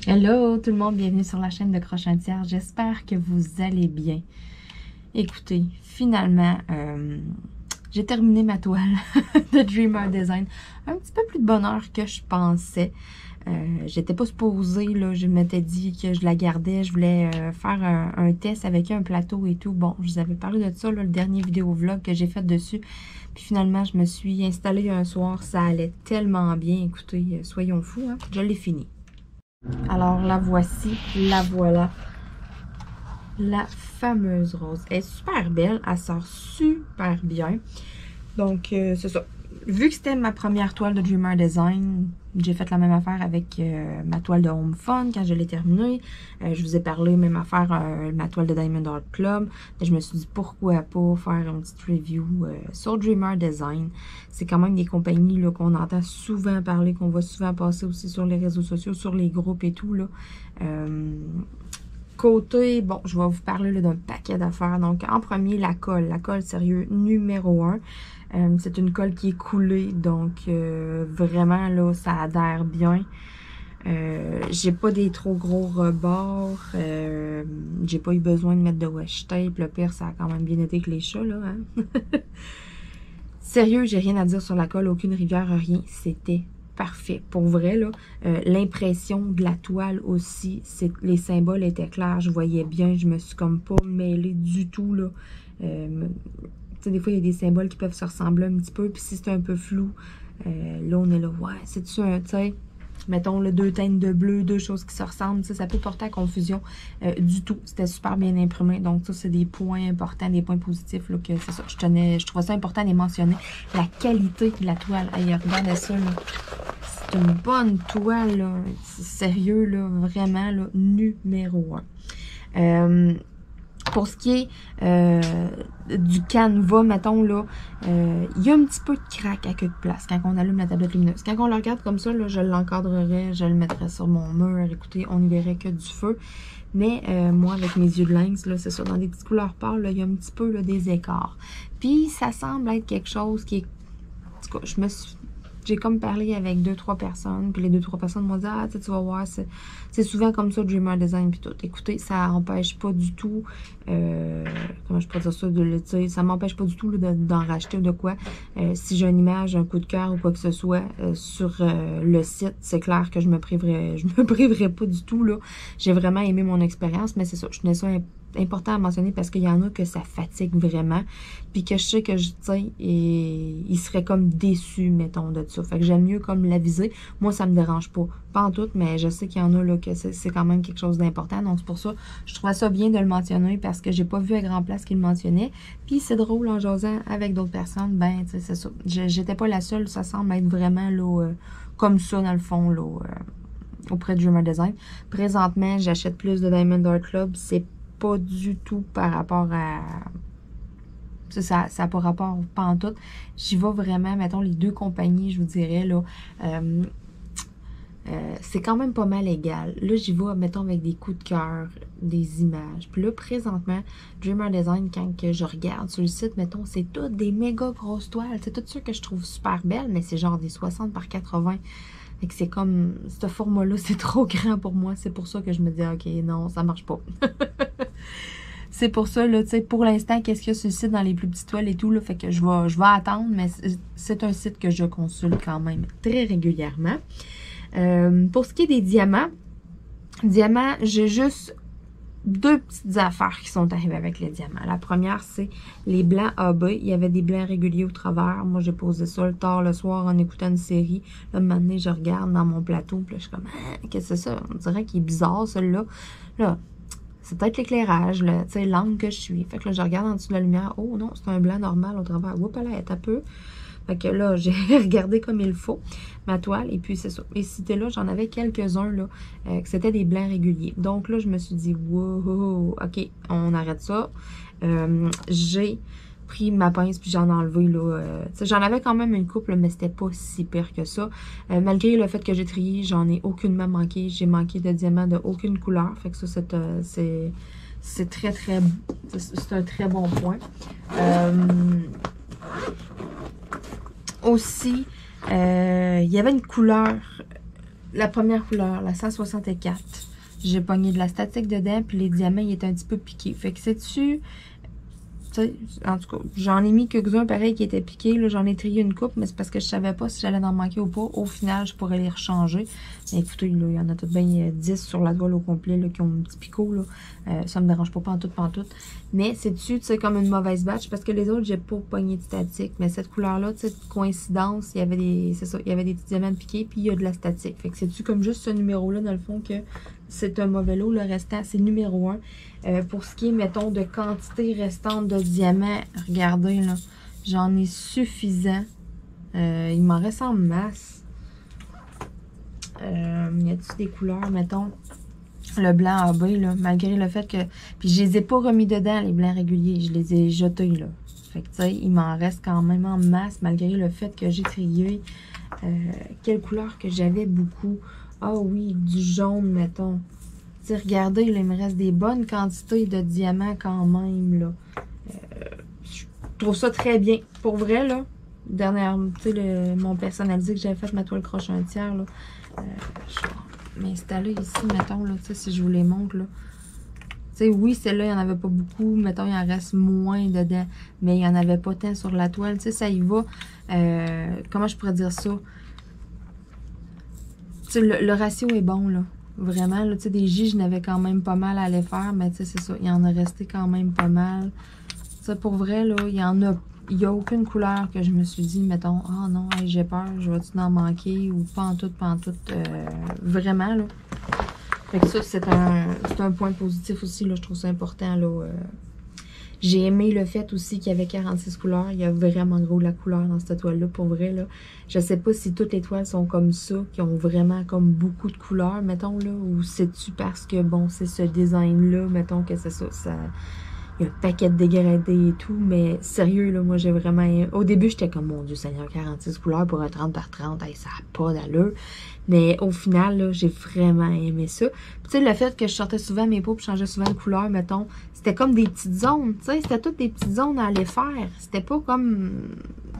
Hello tout le monde, bienvenue sur la chaîne de Crochet Tiers. J'espère que vous allez bien. Écoutez, finalement, j'ai terminé ma toile de Dreamer Design. Un petit peu plus de bonheur que je pensais. J'étais pas supposée, là, je m'étais dit que je la gardais. Je voulais faire un test avec un plateau et tout. Bon, je vous avais parlé de ça, là, le dernier vidéo vlog que j'ai fait dessus. Puis finalement, je me suis installée un soir. Ça allait tellement bien. Écoutez, soyons fous, hein? Je l'ai fini. Alors la voici, la voilà, la fameuse rose. Elle est super belle, elle sort super bien. Donc c'est ça. Vu que c'était ma première toile de Dreamer Design, j'ai fait la même affaire avec ma toile de Home Fun quand je l'ai terminée. Je vous ai parlé même affaire ma toile de Diamond Art Club. Et je me suis dit pourquoi pas faire une petite review sur Dreamer Design. C'est quand même des compagnies qu'on entend souvent parler, qu'on voit souvent passer aussi sur les réseaux sociaux, sur les groupes et tout. Là. Côté, bon, je vais vous parler d'un paquet d'affaires. Donc, en premier, la colle. La colle, sérieux, numéro 1. C'est une colle qui est coulée, donc vraiment, là, ça adhère bien. J'ai pas des trop gros rebords. J'ai pas eu besoin de mettre de washi tape. Le pire, ça a quand même bien été avec les chats, là. Hein? Sérieux, j'ai rien à dire sur la colle. Aucune rivière, rien. C'était parfait. Pour vrai, là, l'impression de la toile aussi, les symboles étaient clairs. Je voyais bien. Je me suis comme pas mêlée du tout, là. Tu sais, des fois, il y a des symboles qui peuvent se ressembler un petit peu. Puis si c'est un peu flou, là, on est là. Ouais, c'est-tu un, tu sais, mettons, là, deux teintes de bleu, deux choses qui se ressemblent. Ça peut porter à confusion du tout. C'était super bien imprimé. Donc, ça, c'est des points importants, des points positifs. Là, que c'est ça. Je trouvais ça important de les mentionner. La qualité de la toile. Hey, regardez ça, là. C'est une bonne toile, là. Sérieux, là. Vraiment, là. Numéro 1. Pour ce qui est du canevas, mettons, là, il y a un petit peu de craque à quelques places quand on allume la tablette lumineuse. Quand on le regarde comme ça, là, je l'encadrerais, je le mettrais sur mon mur. Écoutez, on n'y verrait que du feu. Mais moi, avec mes yeux de lynx, là, c'est ça, dans des petites couleurs pâles, là, il y a un petit peu là, des écarts. Puis, ça semble être quelque chose qui est... En tout cas, j'ai comme parlé avec 2-3 personnes, puis les 2-3 personnes m'ont dit « Ah, tu vas voir, c'est souvent comme ça, Dreamer Design, puis tout. » Écoutez, ça empêche pas du tout, comment je peux dire ça, ça m'empêche pas du tout d'en racheter ou de quoi. Si j'ai une image, un coup de cœur ou quoi que ce soit sur le site, c'est clair que je me priverai pas du tout, là. J'ai vraiment aimé mon expérience, mais c'est ça, je tenais ça important à mentionner parce qu'il y en a que ça fatigue vraiment, puis que je sais que, tu sais, ils seraient comme déçus, mettons, de ça. Fait que j'aime mieux comme l'aviser. Moi, ça me dérange pas. Pas en tout, mais je sais qu'il y en a là que c'est quand même quelque chose d'important. Donc, c'est pour ça, je trouvais ça bien de le mentionner parce que j'ai pas vu à grand place qu'il le mentionnait. Puis, c'est drôle, en jasant avec d'autres personnes, ben, tu sais, c'est ça. J'étais pas la seule, ça semble être vraiment, là, comme ça, dans le fond, là, auprès de Dreamer Design. Présentement, j'achète plus de Diamond Art Club. C'est pas du tout par rapport à... Ça n'a pas rapport, pas en tout. J'y vais vraiment, mettons, les deux compagnies, je vous dirais, là, c'est quand même pas mal égal. Là, j'y vais, mettons, avec des coups de cœur, des images. Puis là, présentement, Dreamer Design, quand que je regarde sur le site, mettons, c'est toutes des méga grosses toiles. C'est tout ça que je trouve super belle, mais c'est genre des 60 par 80. Fait que c'est comme, ce format-là, c'est trop grand pour moi. C'est pour ça que je me dis, OK, non, ça marche pas. C'est pour ça, là, tu sais, pour l'instant, qu'est-ce qu'il y a sur le site dans les plus petites toiles et tout, là, fait que je vais attendre, mais c'est un site que je consulte quand même très régulièrement. Pour ce qui est des diamants, j'ai juste deux petites affaires qui sont arrivées avec les diamants. La première, c'est les blancs AB. Il y avait des blancs réguliers au travers. Moi, j'ai posé ça le tard le soir en écoutant une série. Là, maintenant, je regarde dans mon plateau, puis là, je suis comme, ah, qu'est-ce que c'est ça? On dirait qu'il est bizarre, celui-là. Là, c'est peut-être l'éclairage, tu sais, l'angle que je suis. Fait que là, je regarde en dessous de la lumière. Oh non, c'est un blanc normal au travers. Oups, elle est un peu. Fait que là, j'ai regardé comme il faut ma toile. Et puis, c'est ça. Et c'était là, j'en avais quelques-uns, là, que c'était des blancs réguliers. Donc là, je me suis dit, wow, OK, on arrête ça. J'ai pris ma pince puis j'en ai enlevé, là. J'en avais quand même une couple, mais c'était pas si pire que ça. Malgré le fait que j'ai trié, j'en ai aucunement manqué. J'ai manqué de diamants de aucune couleur. Fait que ça, c'est très, très... C'est un très bon point. Aussi, il y avait une couleur la première couleur, la 164. J'ai pogné de la statique dedans, puis les diamants, ils étaient un petit peu piqués. Fait que sais-tu, en tout cas, j'en ai mis quelques-uns pareil qui étaient piqués. J'en ai trié une coupe, mais c'est parce que je savais pas si j'allais en manquer ou pas. Au final, je pourrais les rechanger. Mais écoutez, là, il y en a tout de bien 10 sur la toile au complet là, qui ont un petit picot. Là. Ça me dérange pas pantoute. Mais c'est-tu, tu sais, comme une mauvaise batch, parce que les autres, j'ai pas pogné de statique. Mais cette couleur-là, tu sais, coïncidence, il y avait des. C'est ça, il y avait des petits diamants piqués, puis il y a de la statique. Fait que c'est-tu comme juste ce numéro-là, dans le fond, que c'est un mauvais lot. Le restant, c'est numéro 1. Pour ce qui est, mettons, de quantité restante de diamants, regardez, là, j'en ai suffisant. Il m'en reste en masse. Y a-t-il des couleurs, mettons, le blanc AB, là, malgré le fait que... Puis je les ai pas remis dedans, les blancs réguliers, je les ai jetés, là. Fait que, tu sais, il m'en reste quand même en masse, malgré le fait que j'ai trié. Quelle couleur que j'avais beaucoup? Ah oui, du jaune, mettons. T'sais, regardez, là, il me reste des bonnes quantités de diamants quand même, là. Je trouve ça très bien. Pour vrai, là, dernière, tu sais, mon personnalisé que j'avais fait, ma toile croche un tiers, là. Je vais m'installer ici, mettons, là, tu sais, si je vous les montre, là. Tu sais, oui, celle-là, il n'y en avait pas beaucoup. Mettons, il en reste moins dedans. Mais il n'y en avait pas tant sur la toile. Tu sais, ça y va. Comment je pourrais dire ça? Tu sais, le ratio est bon, là. Vraiment, là, tu sais, des J, je n'avais quand même pas mal à les faire, mais tu sais, c'est ça, il en a resté quand même pas mal. Ça, pour vrai, là, il y a aucune couleur que je me suis dit, mettons, ah oh non, hey, j'ai peur, je vais-tu en manquer, ou pantoute, vraiment, là. Fait que ça, c'est un point positif aussi, là, je trouve ça important, là. J'ai aimé le fait aussi qu'il y avait 46 couleurs. Il y a vraiment gros de la couleur dans cette toile-là, pour vrai, là. Je sais pas si toutes les toiles sont comme ça, qui ont vraiment comme beaucoup de couleurs, mettons, là, ou c'est-tu parce que, bon, c'est ce design-là, mettons que c'est ça, il y a un paquet de dégradés et tout, mais sérieux, là, moi, j'ai vraiment... Au début, j'étais comme, mon Dieu Seigneur, 46 couleurs pour un 30 par 30, hey, ça n'a pas d'allure. Mais au final, là, j'ai vraiment aimé ça. Puis, tu sais, le fait que je sortais souvent mes peaux et changeais souvent de couleur, mettons, c'était comme des petites zones, tu sais, c'était toutes des petites zones à aller faire. C'était pas comme...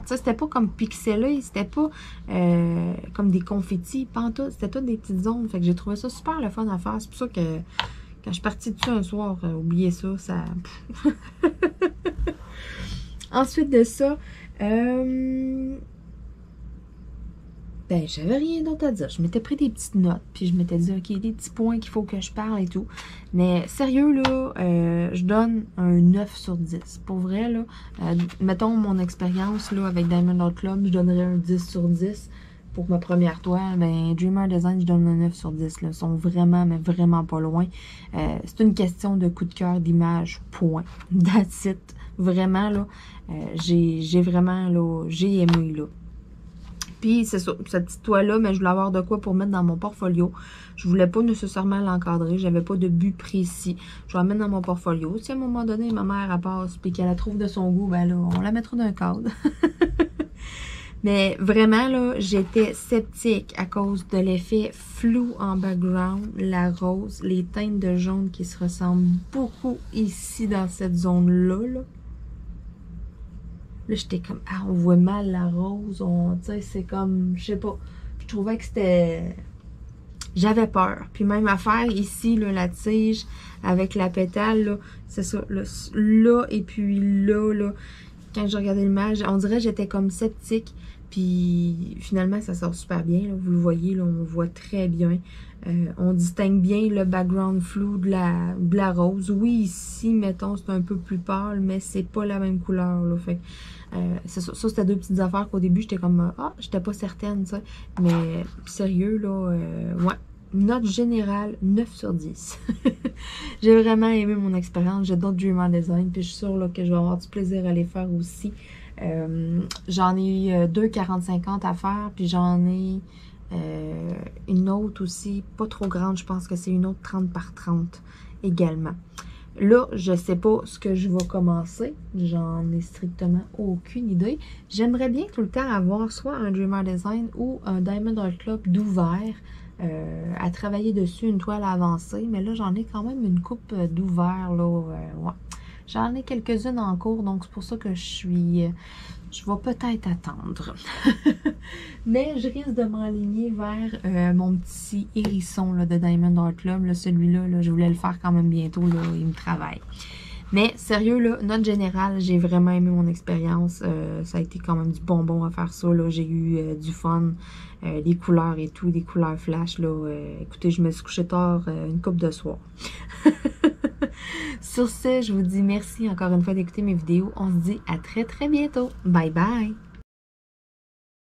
Tu sais, c'était pas comme pixelé, c'était pas comme des confettis, pantoute, c'était toutes des petites zones. Fait que j'ai trouvé ça super le fun à faire. C'est pour ça que... Quand je suis partie dessus un soir, oubliez ça, ça... Ensuite de ça, ben, j'avais rien d'autre à dire. Je m'étais pris des petites notes, puis je m'étais dit, OK, des petits points qu'il faut que je parle et tout. Mais sérieux, là, je donne un 9 sur 10. Pour vrai, là, mettons mon expérience, là, avec Diamond Art Club, je donnerais un 10 sur 10. Pour ma première toile, ben, Dreamer Design, je donne un 9 sur 10. Là. Ils sont vraiment, mais vraiment pas loin. C'est une question de coup de cœur, d'image, point. That's it. Vraiment, là, j'ai vraiment, là, j'ai aimé, là. Puis, c'est ça, cette petite toile-là, mais je voulais avoir de quoi pour mettre dans mon portfolio. Je voulais pas nécessairement l'encadrer. J'avais pas de but précis. Je vais la mettre dans mon portfolio. Si à un moment donné, ma mère, elle passe, puis qu'elle la trouve de son goût, ben là, on la mettra dans un cadre. Mais vraiment, là, j'étais sceptique à cause de l'effet flou en background, la rose, les teintes de jaune qui se ressemblent beaucoup ici dans cette zone-là. Là, j'étais comme, ah, on voit mal la rose, tu sais, c'est comme, je sais pas, je trouvais que c'était... J'avais peur. Puis même à faire ici, là, la tige avec la pétale, là, c'est ça, là, et puis là, quand je regardais l'image, on dirait que j'étais comme sceptique. Puis finalement, ça sort super bien. Là. Vous le voyez, là, on voit très bien. On distingue bien le background flou de la rose. Oui, ici, mettons, c'est un peu plus pâle, mais c'est pas la même couleur. Là. Fait c'est ça, c'était deux petites affaires qu'au début, j'étais comme, ah, j'étais pas certaine, ça. Mais sérieux, là, ouais. Note générale, 9 sur 10. J'ai vraiment aimé mon expérience. J'ai d'autres Dreamer Design. Puis je suis sûre là, que je vais avoir du plaisir à les faire aussi. J'en ai deux 40-50 à faire. Puis j'en ai une autre aussi, pas trop grande. Je pense que c'est une autre 30 par 30 également. Là, je sais pas ce que je vais commencer. J'en ai strictement aucune idée. J'aimerais bien tout le temps avoir soit un Dreamer Design ou un Diamond Art Club d'ouvert. À travailler dessus, une toile avancée, mais là j'en ai quand même une coupe d'ouvert là, ouais. J'en ai quelques-unes en cours, donc c'est pour ça que je vais peut-être attendre. Mais je risque de m'aligner vers mon petit hérisson là, de Diamond Art Club. Celui-là, là, je voulais le faire quand même bientôt. Là, il me travaille. Mais sérieux, là, note générale, j'ai vraiment aimé mon expérience. Ça a été quand même du bonbon à faire ça. J'ai eu du fun, des couleurs et tout, des couleurs flash. Écoutez, je me suis couchée tard une couple de soir. Sur ce, je vous dis merci encore une fois d'écouter mes vidéos. On se dit à très très bientôt. Bye bye!